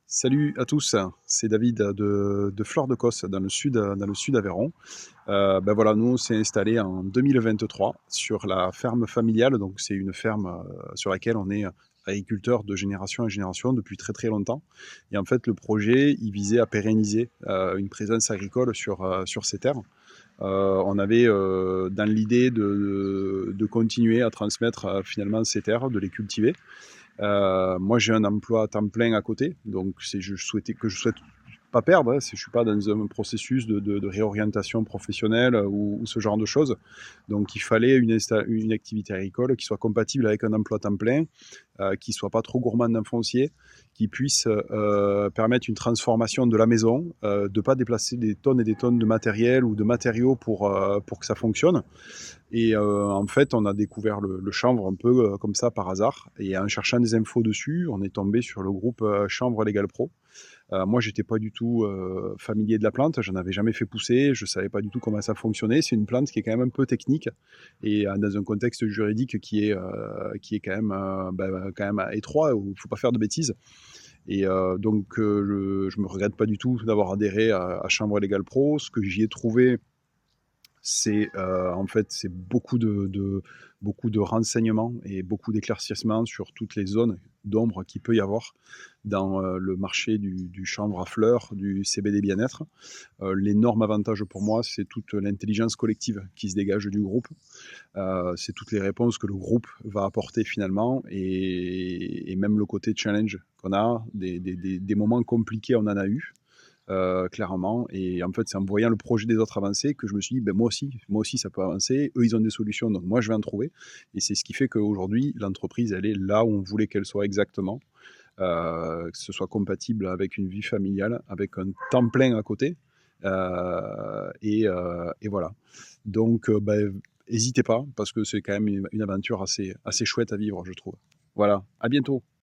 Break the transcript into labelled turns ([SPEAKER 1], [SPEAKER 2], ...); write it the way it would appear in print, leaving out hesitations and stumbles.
[SPEAKER 1] Salut à tous, c'est David de Fleur de Causse dans le sud Aveyron. Ben voilà, nous on s'est installé en 2023 sur la ferme familiale, donc c'est une ferme sur laquelle on est agriculteur de génération en génération depuis très très longtemps. Et en fait, le projet, il visait à pérenniser une présence agricole sur ces terres. On avait dans l'idée de continuer à transmettre finalement ces terres, de les cultiver. Moi, j'ai un emploi à temps plein à côté, donc je souhaite pas perdre. Je suis pas dans un processus de réorientation professionnelle ou ce genre de choses. Donc, il fallait une activité agricole qui soit compatible avec un emploi à temps plein, qui soit pas trop gourmand en foncier, qui puisse permettre une transformation de la maison, de pas déplacer des tonnes et des tonnes de matériel ou de matériaux pour que ça fonctionne. Et en fait, on a découvert le chanvre un peu comme ça par hasard. Et en cherchant des infos dessus, on est tombé sur le groupe Chanvre Legal Pro. Moi, j'étais pas du tout familier de la plante, j'en avais jamais fait pousser, je savais pas du tout comment ça fonctionnait. C'est une plante qui est quand même un peu technique et dans un contexte juridique qui est quand même étroit où il faut pas faire de bêtises. Et donc, je me regrette pas du tout d'avoir adhéré à Chambre Legal Pro. Ce que j'y ai trouvé, c'est en fait c'est beaucoup de renseignements et beaucoup d'éclaircissements sur toutes les zones d'ombre qu'il peut y avoir dans le marché du chanvre à fleurs, du CBD bien-être. L'énorme avantage pour moi, c'est toute l'intelligence collective qui se dégage du groupe. C'est toutes les réponses que le groupe va apporter finalement et même le côté challenge qu'on a, des moments compliqués, on en a eu clairement. Et en fait, c'est en voyant le projet des autres avancer que je me suis dit, ben moi aussi, ça peut avancer. Eux, ils ont des solutions, donc moi, je vais en trouver. Et c'est ce qui fait qu'aujourd'hui, l'entreprise, elle est là où on voulait qu'elle soit exactement, que ce soit compatible avec une vie familiale, avec un temps plein à côté. Et voilà. Donc, ben, n'hésitez pas, parce que c'est quand même une aventure assez chouette à vivre, je trouve. Voilà, à bientôt.